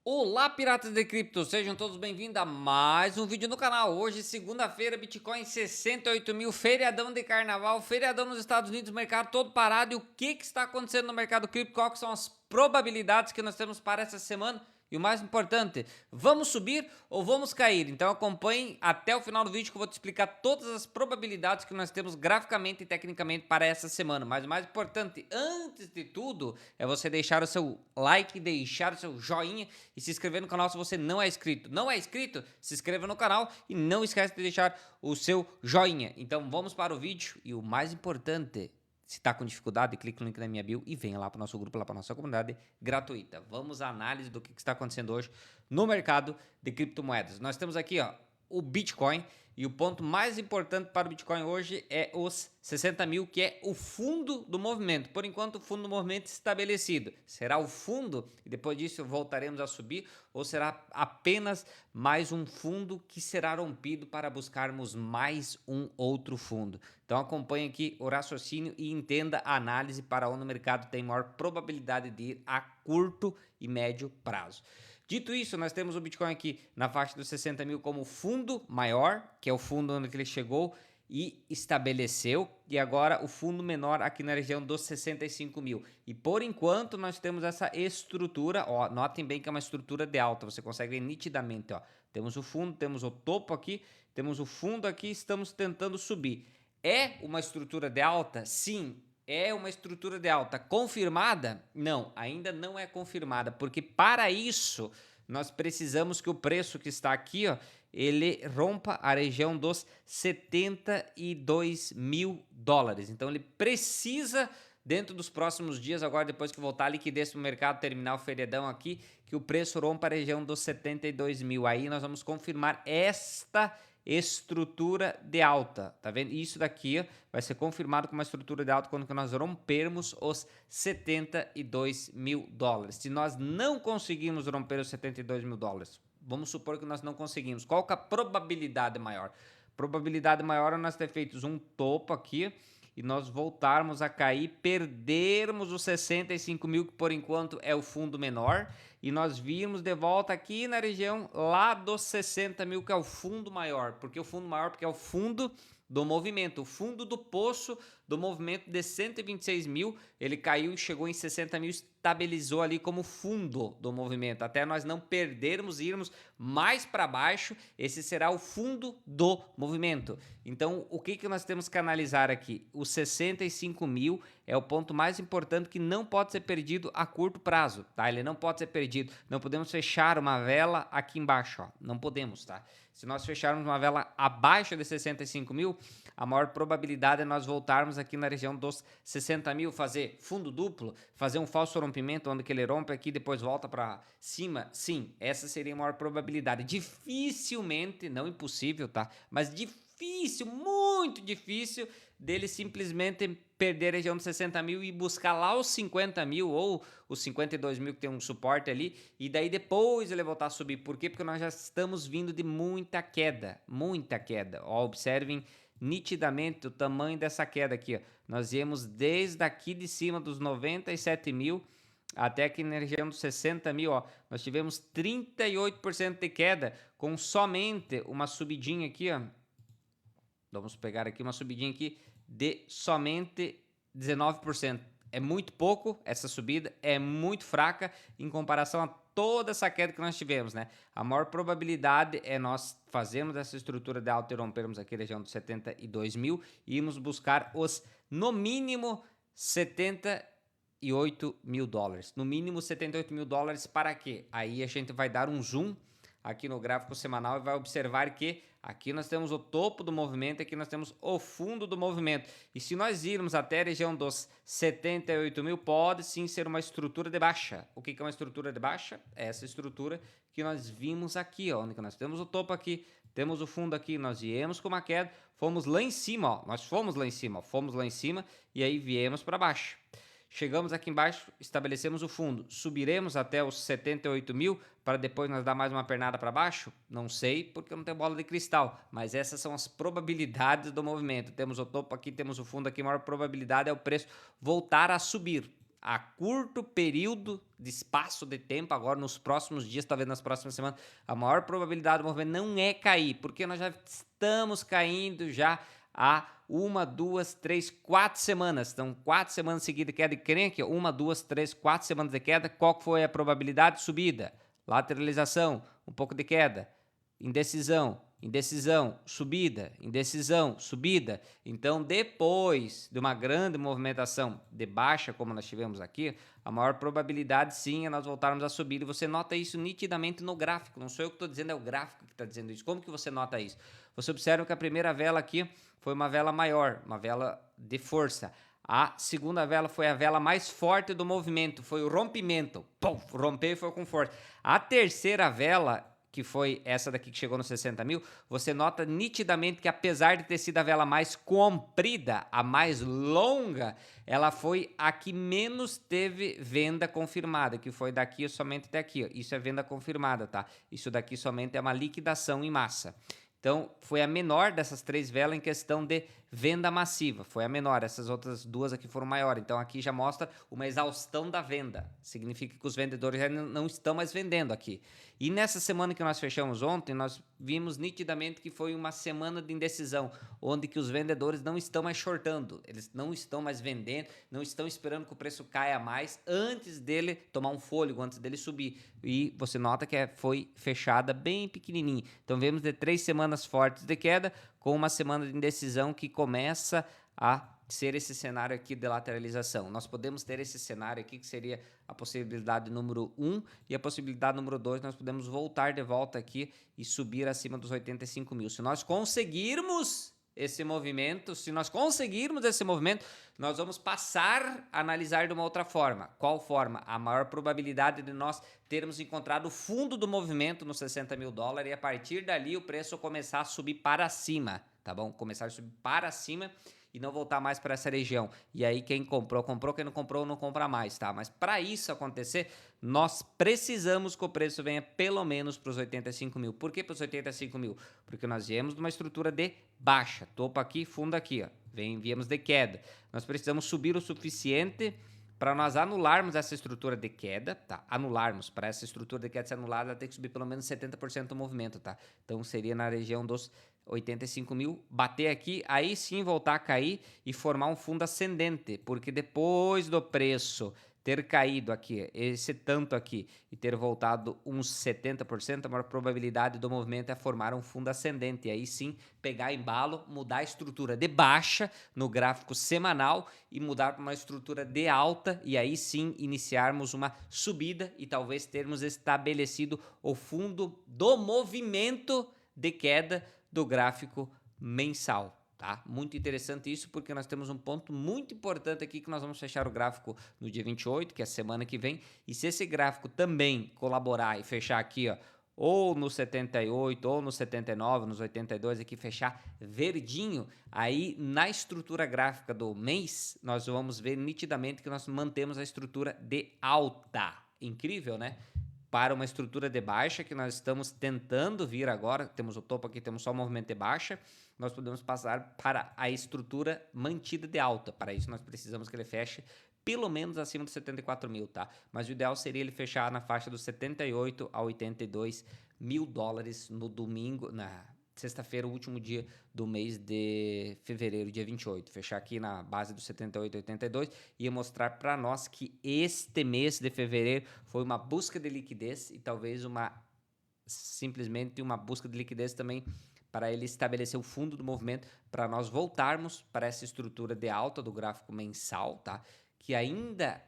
Olá, piratas de cripto, sejam todos bem-vindos a mais um vídeo no canal. Hoje, segunda-feira, Bitcoin 68 mil, feriadão de carnaval, feriadão nos Estados Unidos, mercado todo parado. E o que está acontecendo no mercado cripto? Quais são as probabilidades que nós temos para essa semana? E o mais importante, vamos subir ou vamos cair? Então acompanhem até o final do vídeo que eu vou te explicar todas as probabilidades que nós temos graficamente e tecnicamente para essa semana. Mas o mais importante, antes de tudo, é você deixar o seu like, deixar o seu joinha e se inscrever no canal se você não é inscrito. Não é inscrito? Se inscreva no canal e não esquece de deixar o seu joinha. Então vamos para o vídeo e o mais importante, se está com dificuldade, clique no link na minha bio e venha lá para o nosso grupo, lá para a nossa comunidade gratuita. Vamos à análise do que está acontecendo hoje no mercado de criptomoedas. Nós temos aqui o Bitcoin e o ponto mais importante para o Bitcoin hoje é os 60 mil, que é o fundo do movimento. Por enquanto, o fundo do movimento estabelecido. Será o fundo e depois disso voltaremos a subir ou será apenas mais um fundo que será rompido para buscarmos mais um outro fundo? Então acompanhe aqui o raciocínio e entenda a análise para onde o mercado tem maior probabilidade de ir a curto e médio prazo. Dito isso, nós temos o Bitcoin aqui na faixa dos 60 mil como fundo maior, que é o fundo onde ele chegou e estabeleceu, e agora o fundo menor aqui na região dos 65 mil. E por enquanto nós temos essa estrutura, ó, notem bem que é uma estrutura de alta, você consegue ver nitidamente, ó. Temos o fundo, temos o topo aqui, temos o fundo aqui, estamos tentando subir. É uma estrutura de alta? Sim, é uma estrutura de alta. Confirmada? Não, ainda não é confirmada, porque para isso nós precisamos que o preço que está aqui, ó, ele rompa a região dos 72 mil dólares. Então ele precisa, dentro dos próximos dias, agora depois que voltar a liquidez para o mercado, terminar o feriadão aqui, que o preço rompa a região dos 72 mil. Aí nós vamos confirmar esta estrutura de alta, tá vendo? Isso daqui vai ser confirmado como uma estrutura de alta quando nós rompermos os 72 mil dólares. Se nós não conseguirmos romper os 72 mil dólares, vamos supor que nós não conseguimos, qual que é a probabilidade maior? Probabilidade maior é nós ter feito um topo aqui e nós voltarmos a cair, perdermos os 65 mil, que por enquanto é o fundo menor, e nós virmos de volta aqui na região lá dos 60 mil, que é o fundo maior. Por que o fundo maior? Porque é o fundo do movimento, o fundo do poço do movimento de 126 mil, ele caiu e chegou em 60 mil, estabilizou ali como fundo do movimento, até nós não perdermos e irmos mais para baixo, esse será o fundo do movimento. Então, o que nós temos que analisar aqui? Os 65 mil é o ponto mais importante que não pode ser perdido a curto prazo, tá? Ele não pode ser perdido, não podemos fechar uma vela aqui embaixo, ó, não podemos, tá? Se nós fecharmos uma vela abaixo de 65 mil, a maior probabilidade é nós voltarmos aqui na região dos 60 mil, fazer fundo duplo, fazer um falso rompimento, onde que ele rompe aqui e depois volta para cima. Sim, essa seria a maior probabilidade. Dificilmente, não impossível, tá? Mas difícil, muito difícil, dele simplesmente perder a região de 60 mil e buscar lá os 50 mil ou os 52 mil que tem um suporte ali, e daí depois ele voltar a subir. Por quê? Porque nós já estamos vindo de muita queda, muita queda. Ó, observem nitidamente o tamanho dessa queda aqui, ó. Nós viemos desde aqui de cima dos 97 mil até aqui na região dos 60 mil, ó. Nós tivemos 38% de queda com somente uma subidinha aqui, ó. Vamos pegar aqui uma subidinha aqui de somente 19%. É muito pouco essa subida, é muito fraca em comparação a toda essa queda que nós tivemos, né? A maior probabilidade é nós fazermos essa estrutura de alta e rompermos aqui a região dos 72 mil e irmos buscar os, no mínimo, 78 mil dólares. No mínimo 78 mil dólares para quê? Aí a gente vai dar um zoom aqui no gráfico semanal e vai observar que aqui nós temos o topo do movimento, aqui nós temos o fundo do movimento. E se nós irmos até a região dos 78 mil, pode sim ser uma estrutura de baixa. O que é uma estrutura de baixa? É essa estrutura que nós vimos aqui, ó, onde nós temos o topo aqui, temos o fundo aqui, nós viemos com uma queda, fomos lá em cima, ó, nós fomos lá em cima, ó, fomos lá em cima e aí viemos para baixo. Chegamos aqui embaixo, estabelecemos o fundo, subiremos até os 78 mil para depois nós dar mais uma pernada para baixo? Não sei, porque eu não tenho bola de cristal, mas essas são as probabilidades do movimento. Temos o topo aqui, temos o fundo aqui, a maior probabilidade é o preço voltar a subir. a curto período de espaço de tempo, agora nos próximos dias, talvez nas próximas semanas, a maior probabilidade do movimento não é cair, porque nós já estamos caindo já há 1, 2, 3, 4 semanas. Então, 4 semanas seguidas de queda. E creem aqui, 1, 2, 3, 4 semanas de queda. Qual foi a probabilidade de subida? Lateralização, um pouco de queda. Indecisão, indecisão, subida, indecisão, subida. Então, depois de uma grande movimentação de baixa, como nós tivemos aqui, a maior probabilidade sim é nós voltarmos a subir. E você nota isso nitidamente no gráfico. Não sou eu que estou dizendo, é o gráfico que está dizendo isso. Como que você nota isso? Você observa que a primeira vela aqui foi uma vela maior, uma vela de força. A segunda vela foi a vela mais forte do movimento, foi o rompimento. Pum, rompeu e foi com força. A terceira vela, que foi essa daqui que chegou nos 60 mil, você nota nitidamente que apesar de ter sido a vela mais comprida, a mais longa, ela foi a que menos teve venda confirmada, que foi daqui somente até aqui. Ó. Isso é venda confirmada, tá? Isso daqui somente é uma liquidação em massa. Então, foi a menor dessas 3 velas em questão de venda massiva. Foi a menor. Essas outras 2 aqui foram maiores. Então, aqui já mostra uma exaustão da venda. Significa que os vendedores já não estão mais vendendo aqui. E nessa semana que nós fechamos ontem, nós vimos nitidamente que foi uma semana de indecisão, onde que os vendedores não estão mais shortando. Eles não estão mais vendendo, não estão esperando que o preço caia mais antes dele tomar um fôlego, antes dele subir. E você nota que foi fechada bem pequenininho. Então, vemos de 3 semanas fortes de queda, com uma semana de indecisão que começa a ser esse cenário aqui de lateralização. Nós podemos ter esse cenário aqui que seria a possibilidade número 1 e a possibilidade número 2, nós podemos voltar de volta aqui e subir acima dos 85 mil. Se nós conseguirmos esse movimento, nós vamos passar a analisar de uma outra forma. Qual forma? A maior probabilidade de nós termos encontrado o fundo do movimento nos 60 mil dólares e a partir dali o preço começar a subir para cima, tá bom? Começar a subir para cima e não voltar mais para essa região. E aí quem comprou, comprou, quem não comprou, não compra mais, tá? Mas para isso acontecer, nós precisamos que o preço venha pelo menos para os 85 mil. Por que para os 85 mil? Porque nós viemos de uma estrutura de baixa, topo aqui, fundo aqui, ó. Viemos de queda. Nós precisamos subir o suficiente para nós anularmos essa estrutura de queda, tá? Anularmos, para essa estrutura de queda ser anulada, ela tem que subir pelo menos 70% do movimento, tá? Então seria na região dos 85 mil, bater aqui, aí sim voltar a cair e formar um fundo ascendente, porque depois do preço ter caído aqui, esse tanto aqui, e ter voltado uns 70%, a maior probabilidade do movimento é formar um fundo ascendente, e aí sim pegar embalo, mudar a estrutura de baixa no gráfico semanal e mudar para uma estrutura de alta, e aí sim iniciarmos uma subida e talvez termos estabelecido o fundo do movimento de queda do gráfico mensal. Tá? Muito interessante isso, porque nós temos um ponto muito importante aqui que nós vamos fechar o gráfico no dia 28, que é a semana que vem, e se esse gráfico também colaborar e fechar aqui, ó, ou no 78, ou no 79, nos 82 aqui, fechar verdinho, aí na estrutura gráfica do mês, nós vamos ver nitidamente que nós mantemos a estrutura de alta. Incrível, né? Para uma estrutura de baixa que nós estamos tentando vir agora, temos o topo aqui, temos só o movimento de baixa, nós podemos passar para a estrutura mantida de alta. Para isso nós precisamos que ele feche pelo menos acima dos 74 mil, tá? Mas o ideal seria ele fechar na faixa dos 78 a 82 mil dólares no domingo, na sexta-feira, o último dia do mês de fevereiro, dia 28. Fechar aqui na base dos 78, 82 e mostrar para nós que este mês de fevereiro foi uma busca de liquidez e talvez simplesmente uma busca de liquidez também para ele estabelecer o fundo do movimento, para nós voltarmos para essa estrutura de alta do gráfico mensal, tá? Que ainda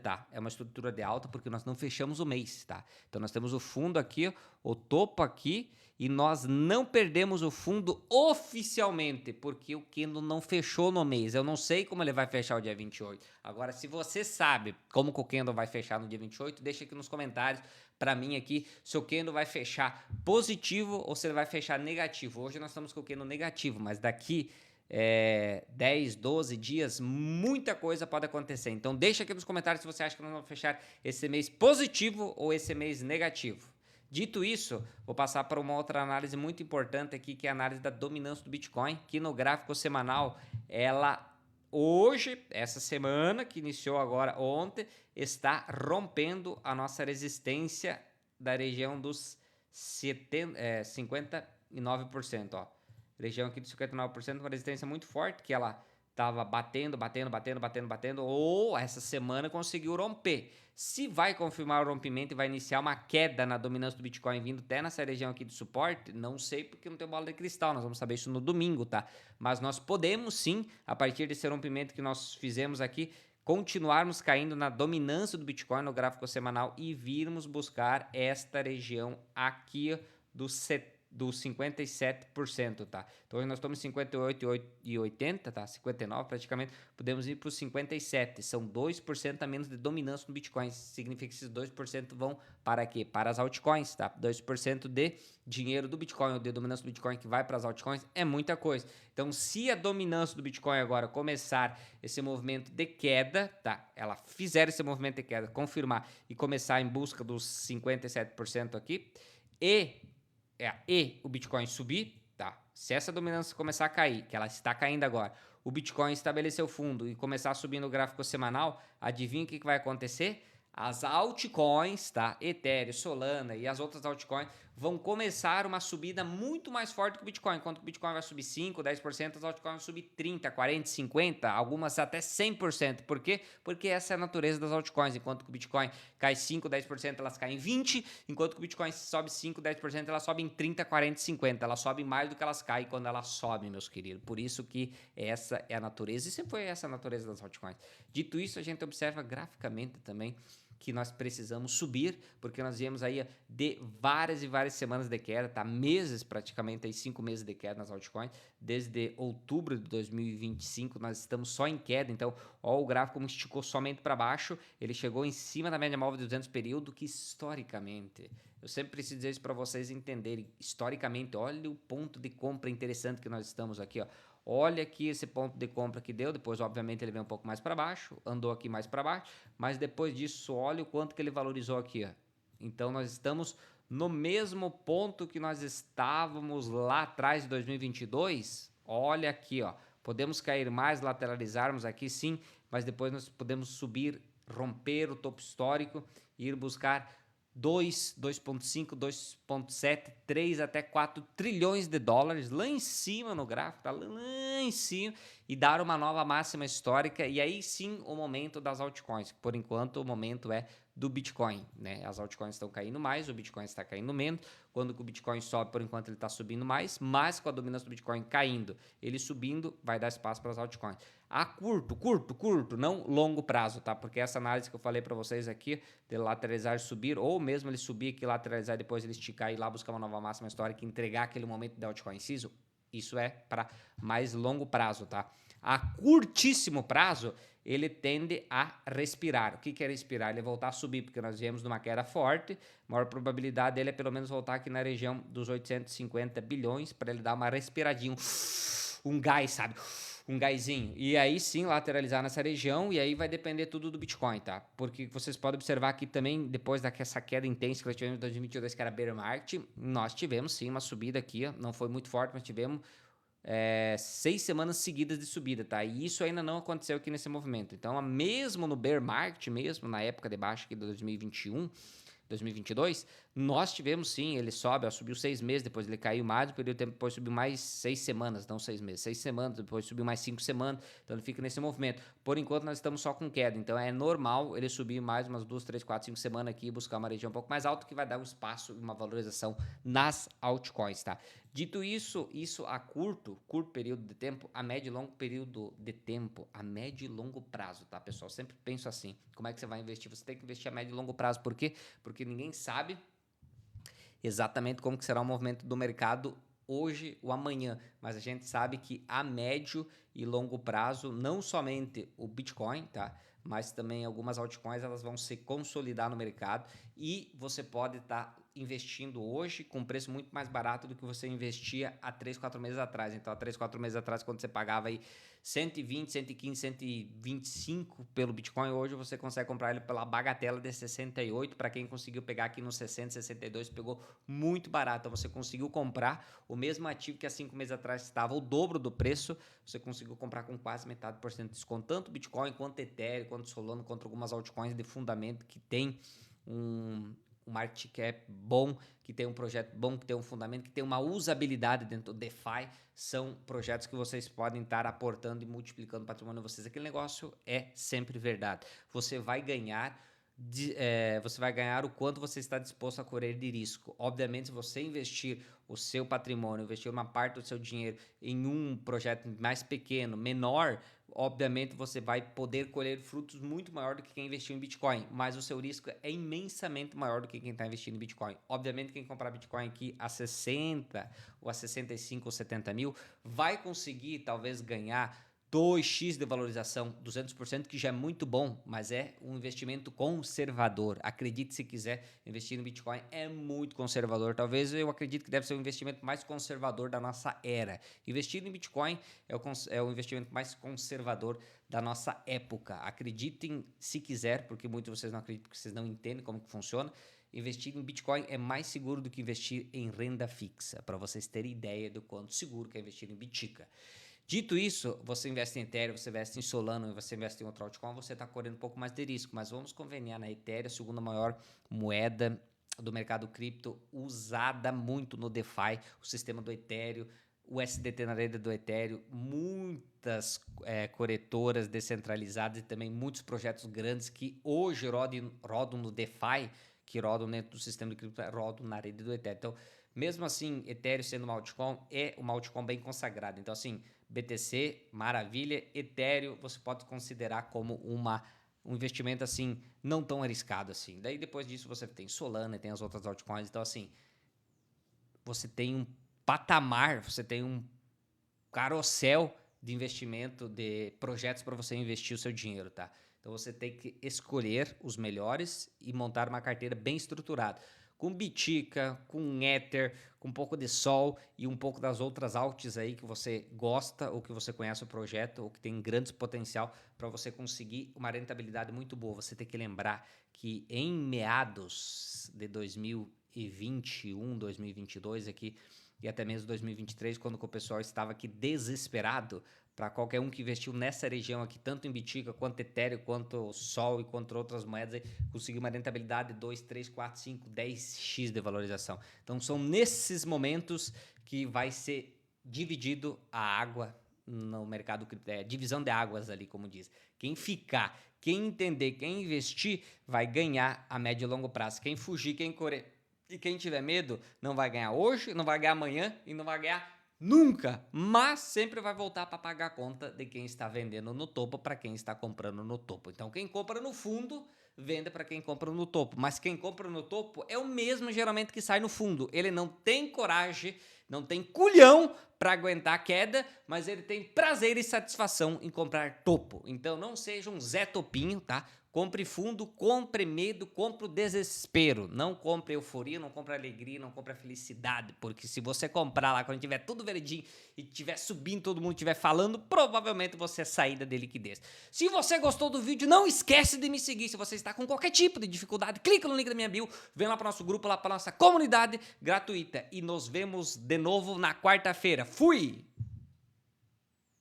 tá, é uma estrutura de alta porque nós não fechamos o mês, tá? Então nós temos o fundo aqui, o topo aqui, e nós não perdemos o fundo oficialmente, porque o candle não fechou no mês. Eu não sei como ele vai fechar o dia 28. Agora, se você sabe como que o candle vai fechar no dia 28, deixa aqui nos comentários para mim aqui se o candle vai fechar positivo ou se ele vai fechar negativo. Hoje nós estamos com o candle negativo, mas daqui 10, 12 dias, muita coisa pode acontecer. Então deixa aqui nos comentários se você acha que nós vamos fechar esse mês positivo ou esse mês negativo. Dito isso, vou passar para uma outra análise muito importante aqui, que é a análise da dominância do Bitcoin, que no gráfico semanal ela hoje, essa semana, que iniciou agora ontem, está rompendo a nossa resistência da região dos 59%, ó. Região aqui de 59%, uma resistência muito forte, que ela estava batendo, ou essa semana conseguiu romper. Se vai confirmar o rompimento e vai iniciar uma queda na dominância do Bitcoin vindo até nessa região aqui de suporte, não sei porque não tem bola de cristal, nós vamos saber isso no domingo, tá? Mas nós podemos sim, a partir desse rompimento que nós fizemos aqui, continuarmos caindo na dominância do Bitcoin no gráfico semanal e virmos buscar esta região aqui dos 57%, tá? Então hoje nós estamos em 58,80, tá? 59 praticamente, podemos ir para os 57, são 2% a menos de dominância no Bitcoin, significa que esses 2% vão para quê? Para as altcoins, tá? 2% de dinheiro do Bitcoin ou de dominância do Bitcoin que vai para as altcoins é muita coisa. Então se a dominância do Bitcoin agora começar esse movimento de queda, tá? Ela fizer esse movimento de queda, confirmar e começar em busca dos 57% aqui, e o Bitcoin subir, tá? Se essa dominância começar a cair, que ela está caindo agora, o Bitcoin estabelecer o fundo e começar a subir no gráfico semanal, adivinha o que vai acontecer? As altcoins, tá? Ethereum, Solana e as outras altcoins vão começar uma subida muito mais forte que o Bitcoin. Enquanto o Bitcoin vai subir 5, 10%, as altcoins vão subir 30, 40, 50, algumas até 100%. Por quê? Porque essa é a natureza das altcoins. Enquanto que o Bitcoin cai 5, 10%, elas caem em 20, enquanto que o Bitcoin sobe 5, 10%, elas sobem em 30, 40, 50. Elas sobem mais do que elas caem quando elas sobem, meus queridos. Por isso que essa é a natureza, e sempre foi essa a natureza das altcoins. Dito isso, a gente observa graficamente também que nós precisamos subir, porque nós viemos aí de várias e várias semanas de queda, tá? Meses, praticamente, aí 5 meses de queda nas altcoins. Desde outubro de 2025, nós estamos só em queda. Então, ó, o gráfico como esticou somente para baixo, ele chegou em cima da média móvel de 200 período, que historicamente, eu sempre preciso dizer isso para vocês entenderem, historicamente, olha o ponto de compra interessante que nós estamos aqui, ó. Olha aqui esse ponto de compra que deu, depois obviamente ele vem um pouco mais para baixo, andou aqui mais para baixo, mas depois disso olha o quanto que ele valorizou aqui, ó. Então nós estamos no mesmo ponto que nós estávamos lá atrás de 2022, olha aqui, ó. Podemos cair mais, lateralizarmos aqui sim, mas depois nós podemos subir, romper o topo histórico e ir buscar 2, 2,5, 2,7, 3 até 4 trilhões de dólares lá em cima no gráfico, tá lá em cima, e dar uma nova máxima histórica, e aí sim o momento das altcoins. Por enquanto o momento é do Bitcoin, né? As altcoins estão caindo mais, o Bitcoin está caindo menos. Quando o Bitcoin sobe, por enquanto ele está subindo mais, mas com a dominância do Bitcoin caindo, ele subindo, vai dar espaço para as altcoins. A curto, não longo prazo, tá? Porque essa análise que eu falei para vocês aqui, de lateralizar e subir, ou mesmo ele subir aqui, lateralizar e depois ele esticar e ir lá buscar uma nova máxima histórica e entregar aquele momento de altcoin inciso, isso é para mais longo prazo, tá? A curtíssimo prazo, ele tende a respirar. O que é respirar? Ele voltar a subir, porque nós viemos numa queda forte, a maior probabilidade dele é pelo menos voltar aqui na região dos 850 bilhões, para ele dar uma respiradinha, um gás, sabe? Um gásinho. E aí sim lateralizar nessa região, e aí vai depender tudo do Bitcoin, tá? Porque vocês podem observar aqui também, depois dessa queda intensa que nós tivemos em 2022, que era bear market, nós tivemos sim uma subida aqui, ó. Não foi muito forte, mas tivemos 6 semanas seguidas de subida, tá? E isso ainda não aconteceu aqui nesse movimento. Então, mesmo no bear market, mesmo na época de baixa aqui de 2021, 2022, nós tivemos sim, ele sobe, ó, subiu 6 meses, depois ele caiu mais, o período de tempo depois subiu mais 6 semanas, não 6 meses, 6 semanas, depois subiu mais 5 semanas, então ele fica nesse movimento. Por enquanto nós estamos só com queda, então é normal ele subir mais umas 2, 3, 4, 5 semanas aqui e buscar uma região um pouco mais alta, que vai dar um espaço e uma valorização nas altcoins, tá? Dito isso, isso a curto período de tempo, a médio e longo período de tempo, a médio e longo prazo, tá, pessoal? Sempre penso assim, como é que você vai investir? Você tem que investir a médio e longo prazo, por quê? Porque ninguém sabe exatamente como que será o movimento do mercado hoje ou amanhã, mas a gente sabe que a médio e longo prazo, não somente o Bitcoin, tá? Mas também algumas altcoins, elas vão se consolidar no mercado e você pode estar investindo hoje com um preço muito mais barato do que você investia há 3, 4 meses atrás. Então, há 3, 4 meses atrás, quando você pagava aí 120, 115, 125 pelo Bitcoin, hoje você consegue comprar ele pela bagatela de 68. Para quem conseguiu pegar aqui no 60, 62, pegou muito barato. Então, você conseguiu comprar o mesmo ativo que há 5 meses atrás estava o dobro do preço. Você conseguiu comprar com quase metade por cento de desconto, tanto Bitcoin quanto Ethereum, quanto Solana, quanto algumas altcoins de fundamento que tem um market cap bom, que tem um projeto bom, que tem um fundamento, que tem uma usabilidade dentro do DeFi. São projetos que vocês podem estar aportando e multiplicando o patrimônio de vocês. Aquele negócio é sempre verdade. Você vai ganhar o quanto você está disposto a correr de risco. Obviamente, se você investir o seu patrimônio, investir uma parte do seu dinheiro em um projeto mais pequeno, menor, obviamente você vai poder colher frutos muito maior do que quem investiu em Bitcoin, mas o seu risco é imensamente maior do que quem está investindo em Bitcoin. Obviamente, quem comprar Bitcoin aqui a 60 ou a 65 ou 70 mil vai conseguir talvez ganhar 2x de valorização, 200%, que já é muito bom, mas é um investimento conservador. Acredite se quiser, investir no Bitcoin é muito conservador. Talvez eu acredito que deve ser o investimento mais conservador da nossa era. Investir em Bitcoin é o investimento mais conservador da nossa época. Acreditem se quiser, porque muitos de vocês não acreditam, porque vocês não entendem como que funciona. Investir em Bitcoin é mais seguro do que investir em renda fixa, para vocês terem ideia do quanto seguro que é investir em Bitica. Dito isso, você investe em Ethereum, você investe em Solana, você investe em outro altcoin, você está correndo um pouco mais de risco, mas vamos conveniar na Ethereum, a segunda maior moeda do mercado cripto, usada muito no DeFi, o sistema do Ethereum, o SDT na rede do Ethereum, muitas corretoras descentralizadas e também muitos projetos grandes que hoje rodam no DeFi, que rodam dentro do sistema de cripto, rodam na rede do Ethereum. Então, mesmo assim, Ethereum sendo uma altcoin, é uma altcoin bem consagrada. Então, assim, BTC, maravilha. Ethereum, você pode considerar como um investimento, assim, não tão arriscado assim. Daí, depois disso, você tem Solana, tem as outras altcoins. Então, assim, você tem um patamar, você tem um carrossel de investimento, de projetos para você investir o seu dinheiro, tá? Então, você tem que escolher os melhores e montar uma carteira bem estruturada. Com Bitica, com Ether, com um pouco de Sol e um pouco das outras alts aí que você gosta ou que você conhece o projeto ou que tem grande potencial para você conseguir uma rentabilidade muito boa. Você tem que lembrar que em meados de 2021, 2022 aqui e até mesmo 2023, quando o pessoal estava aqui desesperado, para qualquer um que investiu nessa região aqui, tanto em Bitica, quanto Ethereum, quanto Sol e quanto outras moedas, aí, conseguiu uma rentabilidade de 2, 3, 4, 5, 10x de valorização. Então, são nesses momentos que vai ser dividido a água no mercado cripto, divisão de águas ali, como diz. Quem ficar, quem entender, quem investir, vai ganhar a médio e longo prazo. Quem fugir, quem correr e quem tiver medo, não vai ganhar hoje, não vai ganhar amanhã e não vai ganhar nunca, mas sempre vai voltar para pagar a conta de quem está vendendo no topo para quem está comprando no topo. Então, quem compra no fundo, vende para quem compra no topo. Mas quem compra no topo é o mesmo, geralmente, que sai no fundo. Ele não tem coragem, não tem culhão para aguentar a queda, mas ele tem prazer e satisfação em comprar topo. Então, não seja um Zé Topinho, tá? Compre fundo, compre medo, compre o desespero. Não compre euforia, não compre alegria, não compre a felicidade. Porque se você comprar lá quando tiver tudo verdinho e tiver subindo, todo mundo estiver falando, provavelmente você é saída de liquidez. Se você gostou do vídeo, não esquece de me seguir. Se você está com qualquer tipo de dificuldade, clica no link da minha bio, vem lá para o nosso grupo, lá para nossa comunidade gratuita. E nos vemos de novo na quarta-feira. Fui!